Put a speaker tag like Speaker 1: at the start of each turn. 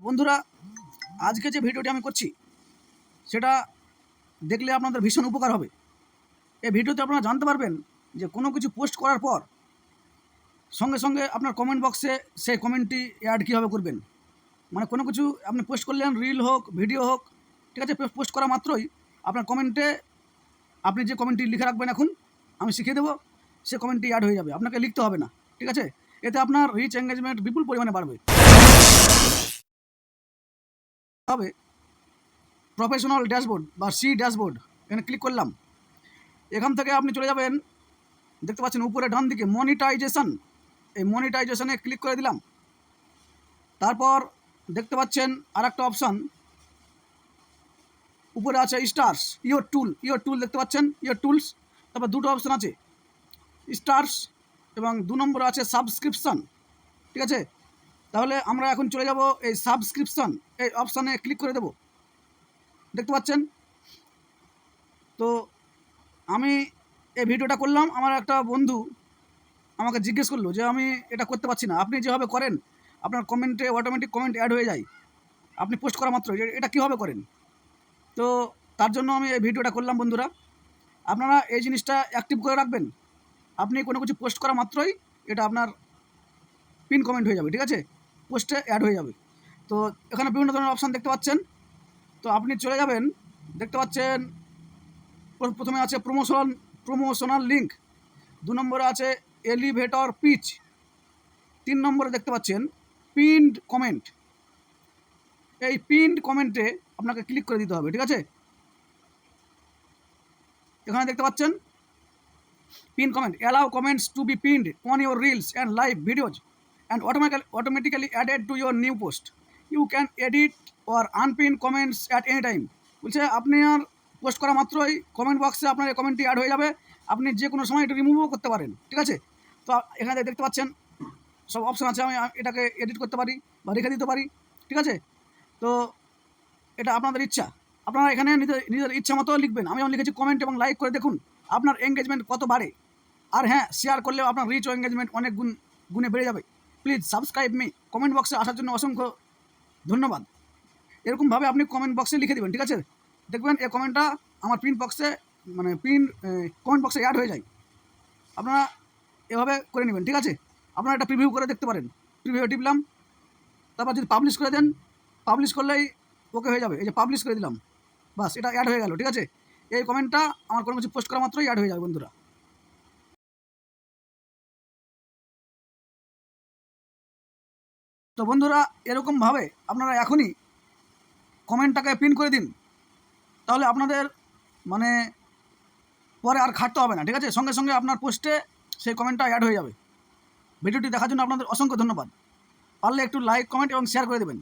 Speaker 1: বন্ধুরা, আজকে যে ভিডিওটি আমি করছি সেটা দেখলে আপনাদের ভীষণ উপকার হবে। এই ভিডিওতে আপনারা জানতে পারবেন যে কোনো কিছু পোস্ট করার পর সঙ্গে সঙ্গে আপনার কমেন্ট বক্সে সেই কমেন্টটি অ্যাড কীভাবে করবেন। মানে কোনো কিছু আপনি পোস্ট করলেন, রিল হোক, ভিডিও হোক, ঠিক আছে, পোস্ট করা মাত্রই আপনার কমেন্টে আপনি যে কমেন্টটি লিখে রাখবেন, এখন আমি শিখিয়ে দেবো, সে কমেন্টটি অ্যাড হয়ে যাবে, আপনাকে লিখতে হবে না। ঠিক আছে, এতে আপনার রিচ এঙ্গেজমেন্ট বিপুল পরিমাণে বাড়বে। হবে প্রফেশনাল ড্যাশবোর্ড বা সি ড্যাশবোর্ড, এখানে ক্লিক করলাম। এখান থেকে আপনি চলে যাবেন, দেখতে পাচ্ছেন উপরে ডান দিকে মনিটাইজেশন, এই মনিটাইজেশনে ক্লিক করে দিলাম। তারপর দেখতে পাচ্ছেন আর একটা অপশান উপরে আছে স্টার্স, ইয়োর টুল দেখতে পাচ্ছেন, ইয়োর টুলস। তারপর দুটো অপশান আছে, স্টার্স এবং 2 নম্বরে আছে সাবস্ক্রিপশন। ঠিক আছে, তাহলে আমরা এখন চলে যাব এই সাবস্ক্রিপশন এই অপশানে ক্লিক করে দেব। দেখতে পাচ্ছেন, তো আমি এই ভিডিওটা করলাম, আমার একটা বন্ধু আমাকে জিজ্ঞেস করলো যে আমি এটা করতে পারছি না। আপনি যেভাবে করেন আপনার কমেন্টে অটোমেটিক কমেন্ট অ্যাড হয়ে যায় আপনি পোস্ট করা মাত্র, এটা কীভাবে করেন? তো তার জন্য আমি এই ভিডিওটা করলাম। বন্ধুরা, আপনারা এই জিনিসটা অ্যাক্টিভ করে রাখবেন। আপনি কোনো কিছু পোস্ট করা মাত্রই এটা আপনার পিন কমেন্ট হয়ে যাবে। ঠিক আছে, পোস্টে অ্যাড হয়ে যাবে। তো এখানে বিভিন্ন ধরনের অপশান দেখতে পাচ্ছেন, তো আপনি চলে যাবেন। দেখতে পাচ্ছেন প্রথমে আছে প্রমোশনাল লিঙ্ক, 2 নম্বরে আছে এলিভেটর পিচ, 3 নম্বরে দেখতে পাচ্ছেন পিনড কমেন্ট। এই পিনড কমেন্টে আপনাকে ক্লিক করে দিতে হবে। ঠিক আছে, এখানে দেখতে পাচ্ছেন pin comment, allow comments to be pinned on your reels and live videos and automatically added to your new post. You can edit or unpin comments at any time. বলছে আপনি আর পোস্ট করা মাত্রই কমেন্ট বক্সে আপনার এই কমেন্টটি add হয়ে যাবে, আপনি যে কোনো সময় এটা রিমুভও করতে পারেন। ঠিক আছে, তো এখানে দেখতে পাচ্ছেন সব অপশান আছে, আমি এটাকে এডিট করতে পারি বা রেখে দিতে পারি। ঠিক আছে, তো এটা আপনাদের ইচ্ছা, আপনারা এখানে নিজের ইচ্ছা মতো লিখবেন। আমি যেমন লিখেছি কমেন্ট এবং লাইক করে দেখুন আপনার এঙ্গেজমেন্ট কত বাড়ে। আর হ্যাঁ, শেয়ার করলেও আপনার রিচ ও এঙ্গেজমেন্ট অনেক গুণে বেড়ে যাবে। Please subscribe me. কমেন্ট বক্সে আসার জন্য অসংখ্য ধন্যবাদ। এরকমভাবে আপনি কমেন্ট বক্সে লিখে দেবেন। ঠিক আছে, দেখবেন এই কমেন্টটা আমার কমেন্ট বক্সে অ্যাড হয়ে যায়। আপনারা এভাবে করে নেবেন। ঠিক আছে, আপনারা একটা প্রিভিউ করে দেখতে পারেন। প্রিভিউ টিপলাম, তারপর যদি পাবলিশ করে দেন, পাবলিশ করলেই ওকে হয়ে যাবে। এই যে পাবলিশ করে দিলাম, বাস এটা অ্যাড হয়ে গেল। ঠিক আছে, এই কমেন্টটা আমার কোনো কিছু পোস্ট করা মাত্রই অ্যাড হয়ে যাবে। বন্ধুরা, তো বন্ধুরা এরকমভাবে আপনারা এখনই কমেন্টটাকে পিন করে দিন, তাহলে আপনাদের মানে পরে আর খাটতে হবে না। ঠিক আছে, সঙ্গে সঙ্গে আপনার পোস্টে সেই কমেন্টটা অ্যাড হয়ে যাবে। ভিডিওটি দেখার জন্য আপনাদের অসংখ্য ধন্যবাদ। পারলে একটু লাইক, কমেন্ট এবং শেয়ার করে দেবেন।